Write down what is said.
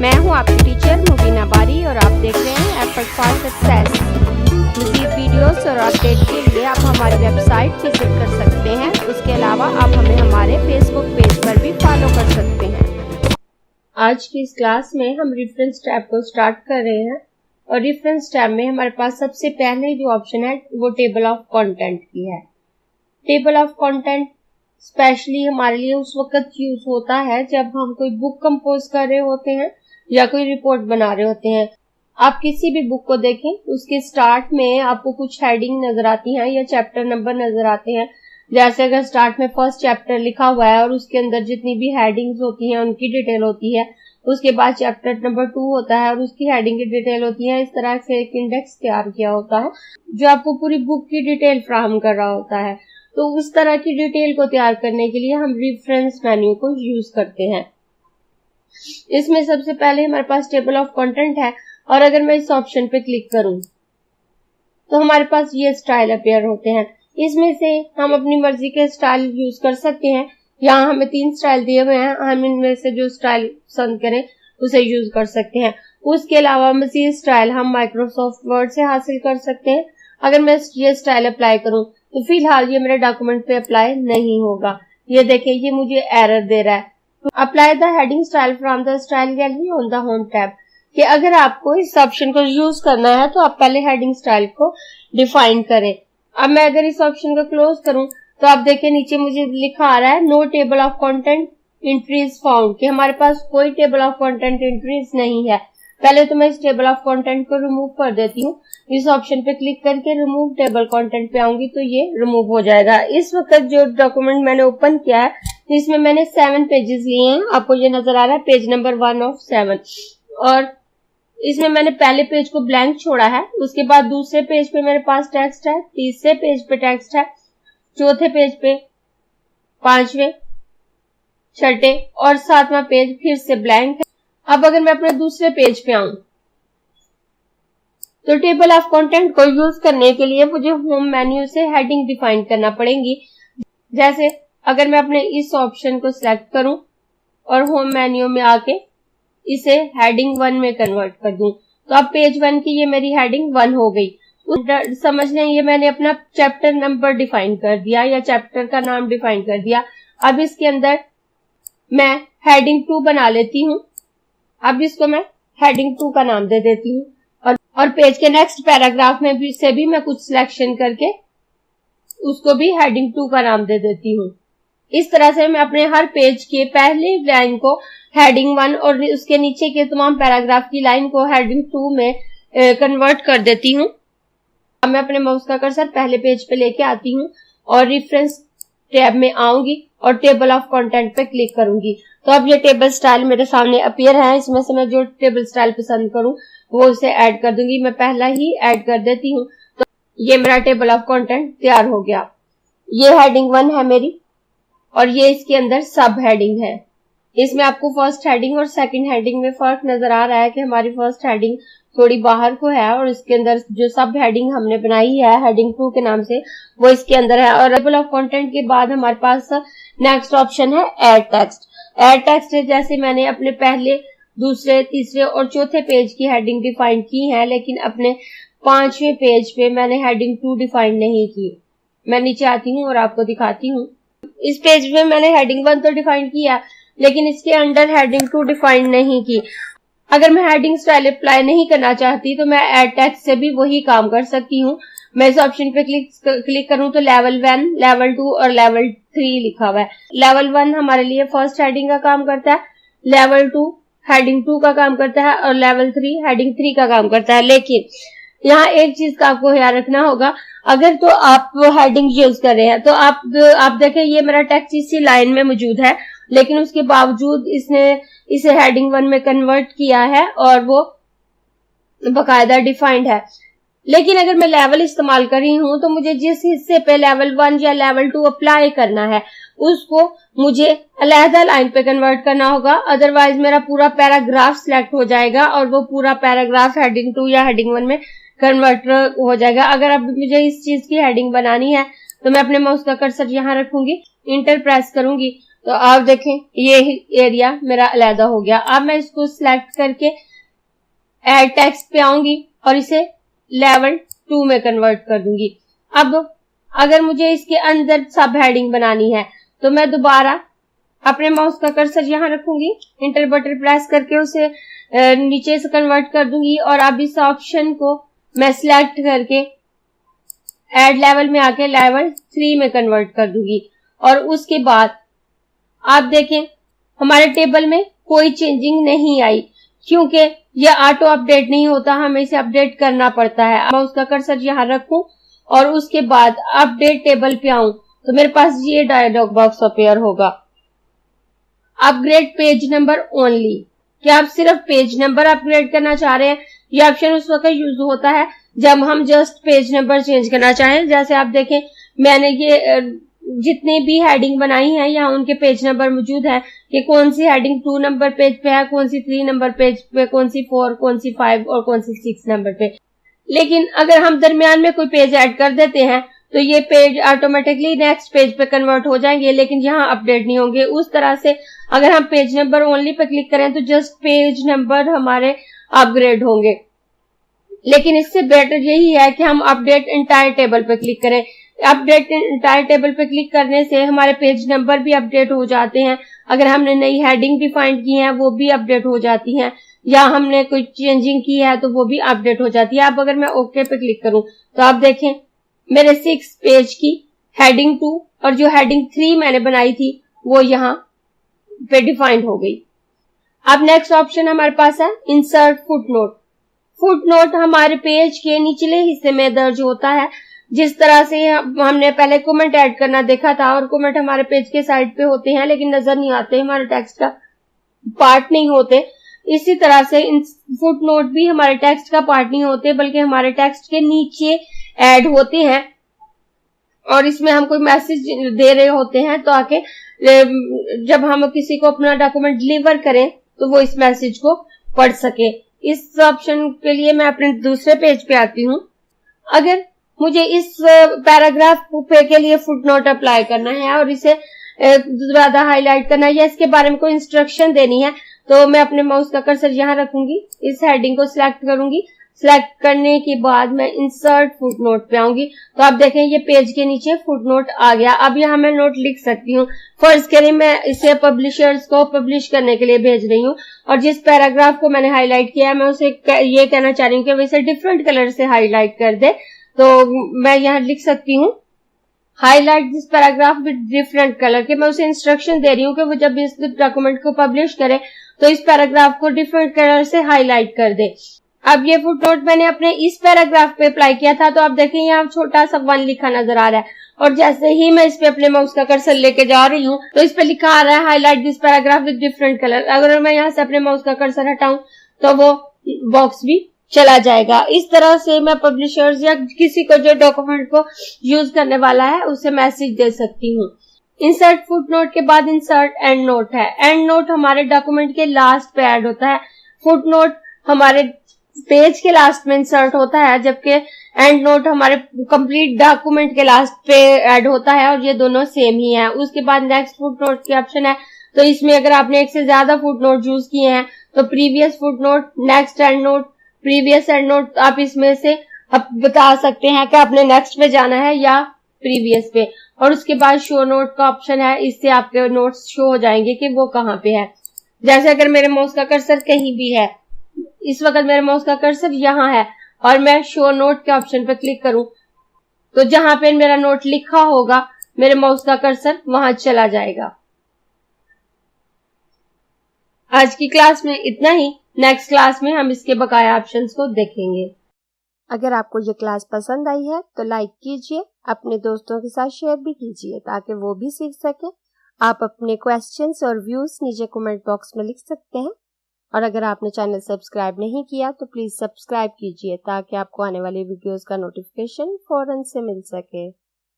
मैं हूं आपकी टीचर मुबीना बारी और आप देख रहे हैं एफर्ट फॉर सक्सेस। मज़ीद वीडियोस और अपडेट के लिए आप हमारी वेबसाइट विजिट कर सकते हैं। उसके अलावा आप हमें हमारे फेसबुक पेज पर भी फॉलो कर सकते हैं। आज की इस क्लास में हम रेफरेंस टैब को स्टार्ट कर रहे हैं और रेफरेंस टैब में हमारे पास सबसे पहले जो ऑप्शन है वो टेबल ऑफ कंटेंट की है। टेबल ऑफ कंटेंट स्पेशली हमारे लिए उस वक्त यूज होता है जब हम कोई बुक कंपोज कर रहे होते हैं या कोई रिपोर्ट बना रहे होते हैं। आप किसी भी बुक को देखें, उसके स्टार्ट में आपको कुछ हेडिंग नजर आती हैं या चैप्टर नंबर नजर आते हैं। जैसे अगर स्टार्ट में फर्स्ट चैप्टर लिखा हुआ है और उसके अंदर जितनी भी हेडिंग्स होती हैं उनकी डिटेल होती है, उसके बाद चैप्टर नंबर 2 होता है और उसकी हेडिंग की डिटेल होती है। इस तरह से एक इंडेक्स तैयार किया होता है जो आपको पूरी बुक की डिटेल फ्राहम कर रहा होता है। तो उस तरह की डिटेल को तैयार करने के लिए हम रेफरेंस मेन्यू को यूज करते हैं। इसमें सबसे पहले हमारे पास टेबल ऑफ कंटेंट है और अगर मैं इस ऑप्शन पे क्लिक करूं तो हमारे पास ये स्टाइल अपीयर होते हैं। इसमें से हम अपनी मर्जी के स्टाइल यूज कर सकते हैं। यहाँ हमें 3 स्टाइल दिए हुए हैं, हम इनमें से जो स्टाइल पसंद करें उसे यूज कर सकते हैं। उसके अलावा मजीद स्टाइल हम माइक्रोसॉफ्ट वर्ड से हासिल कर सकते हैं। अगर मैं ये स्टाइल अप्लाई करूं तो फिलहाल ये मेरे डॉक्यूमेंट पे अप्लाई नहीं होगा। ये देखें, ये मुझे एरर दे रहा है। Apply the heading style from the style gallery on the home tab कि अगर आपको इस ऑप्शन को यूज करना है तो आप पहले हेडिंग स्टाइल को डिफाइन करें। अब मैं अगर इस ऑप्शन को क्लोज करूं तो आप देखें नीचे मुझे लिखा आ रहा है no table of content entries found कि हमारे पास कोई टेबल ऑफ कंटेंट एंट्रीज नहीं है। पहले तो मैं इस टेबल ऑफ कंटेंट को रिमूव कर देती हूँ। इस ऑप्शन पे क्लिक करके रिमूव टेबल कंटेंट पे आऊंगी तो ये रिमूव हो जाएगा। इस वक्त जो डॉक्यूमेंट मैंने ओपन किया है इसमें मैंने 7 पेजेस लिए हैं। आपको ये नजर आ रहा है पेज नंबर 1 of 7 और इसमें मैंने पहले पेज को ब्लैंक छोड़ा है। उसके बाद दूसरे पेज पे मेरे पास टेक्स्ट है, तीसरे पेज पे टेक्स्ट है, चौथे पेज पे, 5वें, 6ठे और 7वां पेज फिर से ब्लैंक है। अब अगर मैं अपने दूसरे पेज पे आऊं तो टेबल ऑफ कंटेंट को यूज करने के लिए मुझे होम मेन्यू से हेडिंग डिफाइन करना पड़ेगी। जैसे अगर मैं अपने इस ऑप्शन को सिलेक्ट करूं और होम मेन्यू में आके इसे हेडिंग 1 में कन्वर्ट कर दूं तो अब पेज 1 की ये मेरी हेडिंग 1 हो गई। समझ लें ये मैंने अपना चैप्टर नंबर डिफाइन कर दिया या चैप्टर का नाम डिफाइन कर दिया। अब इसके अंदर मैं हेडिंग 2 बना लेती हूँ। अब इसको मैं हेडिंग 2 का नाम दे देती हूँ और पेज के नेक्स्ट पैराग्राफ में भी से भी मैं कुछ सिलेक्शन करके उसको भी हेडिंग 2 का नाम दे देती हूँ। इस तरह से मैं अपने हर पेज के पहले लाइन को हेडिंग 1 और उसके नीचे के तमाम पैराग्राफ की लाइन को हेडिंग 2 में कन्वर्ट कर देती हूँ। अब मैं अपने माउस का कर्सर पहले पेज पे लेके आती हूँ और रेफरेंस टैब में आऊंगी और टेबल ऑफ कंटेंट पे क्लिक करूंगी तो अब ये टेबल स्टाइल मेरे सामने अपीयर है। इसमें से मैं जो टेबल स्टाइल पसंद करूं वो उसे ऐड कर दूंगी। मैं पहला ही ऐड कर देती हूँ तो ये मेरा टेबल ऑफ कंटेंट तैयार हो गया। ये हेडिंग 1 है मेरी और ये इसके अंदर सब हेडिंग है। इसमें आपको फर्स्ट हेडिंग और सेकंड हेडिंग में फर्क नजर आ रहा है कि हमारी फर्स्ट हेडिंग थोड़ी बाहर को है और इसके अंदर जो सब हेडिंग हमने बनाई है हेडिंग 2 के नाम से वो इसके अंदर है। और टेबल ऑफ कंटेंट के बाद हमारे पास नेक्स्ट ऑप्शन है ऐड टेक्स्ट। ऐड टेक्स्ट जैसे मैंने अपने पहले, दूसरे, तीसरे और चौथे पेज की हेडिंग डिफाइन की है, लेकिन अपने 5वें पेज पे मैंने हेडिंग 2 डिफाइन नहीं की। मैं नीचे आती हूँ और आपको दिखाती हूँ। इस पेज में मैंने हेडिंग 1 तो डिफाइन किया लेकिन इसके अंडर हेडिंग 2 डिफाइन नहीं की। अगर मैं हेडिंग स्टाइल अप्लाई नहीं करना चाहती तो मैं ऐड टेक्स्ट से भी वही काम कर सकती हूँ। मैं इस ऑप्शन पे क्लिक करूं तो लेवल 1, लेवल 2 और लेवल 3 लिखा हुआ है। लेवल 1 हमारे लिए फर्स्ट हेडिंग का काम करता है, लेवल 2 हेडिंग 2 का काम करता है और लेवल 3 हेडिंग 3 का काम करता है। लेकिन यहाँ एक चीज का आपको ख्याल रखना होगा, अगर तो आप हेडिंग यूज कर रहे हैं तो आप देखें ये मेरा टेक्स्ट इसी लाइन में मौजूद है लेकिन उसके बावजूद इसने इसे हेडिंग 1 में कन्वर्ट किया है और वो बकायदा डिफाइंड है। लेकिन अगर मैं लेवल इस्तेमाल कर रही हूं तो मुझे जिस हिस्से पे लेवल 1 या लेवल 2 अप्लाई करना है उसको मुझे अलहदा लाइन पे कन्वर्ट करना होगा। अदरवाइज मेरा पूरा पैराग्राफ सिलेक्ट हो जाएगा और वो पूरा पैराग्राफ हेडिंग 2 या हेडिंग 1 में कन्वर्ट हो जाएगा। अगर अब मुझे इस चीज की हेडिंग बनानी है तो मैं अपने माउस का कर्सर यहाँ रखूंगी, इंटर प्रेस करूंगी तो आप देखें ये एरिया मेरा अलहदा हो गया। अब मैं इसको सिलेक्ट करके ऐड टेक्स्ट पे आऊंगी और इसे लेवल 2 में कन्वर्ट कर दूंगी। अब अगर मुझे इसके अंदर सब हेडिंग बनानी है तो मैं दोबारा अपने माउस का कर्सर यहाँ रखूंगी, इंटर बटन प्रेस करके उसे नीचे से कन्वर्ट कर दूंगी और अब इस ऑप्शन को मैं सिलेक्ट करके ऐड लेवल में आके लेवल 3 में कन्वर्ट कर दूंगी। और उसके बाद आप देखें हमारे टेबल में कोई चेंजिंग नहीं आई, क्योंकि यह ऑटो अपडेट नहीं होता, हमें इसे अपडेट करना पड़ता है। मैं उसका कर्सर यहाँ रखूं और उसके बाद अपडेट टेबल पे आऊं तो मेरे पास ये डायलॉग बॉक्स अपेयर होगा, अपग्रेड पेज नंबर ओनली। क्या आप सिर्फ पेज नंबर अपग्रेड करना चाह रहे हैं? यह ऑप्शन उस वक्त यूज होता है जब हम जस्ट पेज नंबर चेंज करना चाहें। जैसे आप देखें मैंने ये जितनी भी हेडिंग बनाई है यहाँ उनके पेज नंबर मौजूद है कि कौन सी हेडिंग 2 नंबर पेज पे है, कौन सी 3 नंबर पेज पे, कौन सी 4, कौन सी 5 और कौन सी 6 नंबर पे। लेकिन अगर हम दरमियान में कोई पेज ऐड कर देते हैं तो ये पेज ऑटोमेटिकली नेक्स्ट पेज पे कन्वर्ट हो जाएंगे, लेकिन यहाँ अपडेट नहीं होंगे। उस तरह से अगर हम page number only pay click करें तो जस्ट पेज नंबर हमारे अपग्रेड होंगे। लेकिन इससे बेटर यही है कि हम अपडेट एंटायर टेबल पे क्लिक करें। अपडेट एंटायर टेबल पे क्लिक करने से हमारे पेज नंबर भी अपडेट हो जाते हैं, अगर हमने नई हेडिंग भी फाइंड की है वो भी अपडेट हो जाती हैं, या हमने कोई चेंजिंग की है तो वो भी अपडेट हो जाती है। अब अगर मैं ओके पे क्लिक करूं तो आप देखें मेरे 6 पेज की हेडिंग 2 और जो हेडिंग 3 मैंने बनाई थी वो यहाँ पे डिफाइंड हो गई। अब नेक्स्ट ऑप्शन हमारे पास है इंसर्ट फुटनोट। फुटनोट हमारे पेज के निचले हिस्से में दर्ज होता है। जिस तरह से हमने पहले कमेंट ऐड करना देखा था और कमेंट हमारे पेज के साइड पे होते हैं लेकिन नजर नहीं आते, हमारे टेक्स्ट का पार्ट नहीं होते, इसी तरह से फुटनोट भी हमारे टेक्स्ट का पार्ट नहीं होते बल्कि हमारे टेक्स्ट के नीचे ऐड होते हैं और इसमें हम कोई मैसेज दे रहे होते हैं तो आके जब हम किसी को अपना डॉक्यूमेंट डिलीवर करें तो वो इस मैसेज को पढ़ सके। इस ऑप्शन के लिए मैं अपने दूसरे पेज पे आती हूँ। अगर मुझे इस पैराग्राफ पे के लिए फुटनोट अप्लाई करना है और इसे ज्यादा हाईलाइट करना है या इसके बारे में कोई इंस्ट्रक्शन देनी है तो मैं अपने माउस का कर्सर यहाँ रखूंगी, इस हेडिंग को सिलेक्ट करूंगी। सिलेक्ट करने के बाद मैं इंसर्ट फुटनोट पे आऊंगी तो आप देखें ये पेज के नीचे फुटनोट आ गया। अब यहाँ मैं नोट लिख सकती हूँ। फर्ज करें मैं इसे पब्लिशर्स को पब्लिश करने के लिए भेज रही हूँ और जिस पैराग्राफ को मैंने हाईलाइट किया है मैं उसे ये कहना चाह रही हूँ कि वैसे डिफरेंट कलर से हाईलाइट कर दे, तो मैं यहाँ लिख सकती हूँ highlight this paragraph with different colour के। मैं उसे इंस्ट्रक्शन दे रही हूँ कि वो जब इस डॉक्यूमेंट को पब्लिश करे तो इस पैराग्राफ को डिफरेंट कलर से हाईलाइट कर दे। अब ये फुटनोट मैंने अपने इस पैराग्राफ पे अप्लाई किया था तो आप देखें यहाँ छोटा सा 1 लिखा नजर आ रहा है और जैसे ही मैं इस पे अपने माउस का कर्सर लेके जा रही हूँ तो इस पे लिखा आ रहा है highlight this paragraph with different colour. अगर मैं यहाँ से अपने माउस का कर्सर हटाऊं तो वो बॉक्स भी चला जाएगा। इस तरह से मैं पब्लिशर्स या किसी को जो डॉक्यूमेंट को यूज करने वाला है उसे मैसेज दे सकती हूँ। इंसर्ट फुटनोट के बाद इंसर्ट एंड नोट है। एंड नोट हमारे डॉक्यूमेंट के लास्ट पे ऐड होता है, फुटनोट हमारे पेज के लास्ट में इंसर्ट होता है, जबकि एंड नोट हमारे कंप्लीट डॉक्यूमेंट के लास्ट पे ऐड होता है और ये दोनों सेम ही है। उसके बाद नेक्स्ट फुटनोट के ऑप्शन है, तो इसमें अगर आपने एक से ज्यादा फुटनोट यूज किए हैं तो previous footnote, next and note, previous and note आप इसमें से आप बता सकते हैं कि आपने नेक्स्ट पे जाना है या प्रीवियस पे। और उसके बाद शो नोट का ऑप्शन है, इससे आपके नोट्स शो हो जाएंगे कि वो कहाँ पे है। जैसे अगर मेरे माउस का कर्सर कहीं भी है, इस वक्त मेरे माउस का कर्सर यहाँ है और मैं शो नोट के ऑप्शन पे क्लिक करूं तो जहां पे मेरा नोट लिखा होगा मेरे माउस का कर्सर वहां चला जाएगा। आज की क्लास में इतना ही। नेक्स्ट क्लास में हम इसके बकाया ऑप्शंस को देखेंगे। अगर आपको ये क्लास पसंद आई है तो लाइक कीजिए, अपने दोस्तों के साथ शेयर भी कीजिए ताकि वो भी सीख सके। आप अपने क्वेश्चंस और व्यूज नीचे कमेंट बॉक्स में लिख सकते हैं और अगर आपने चैनल सब्सक्राइब नहीं किया तो प्लीज सब्सक्राइब कीजिए ताकि आपको आने वाली वीडियोस का नोटिफिकेशन फौरन से मिल सके।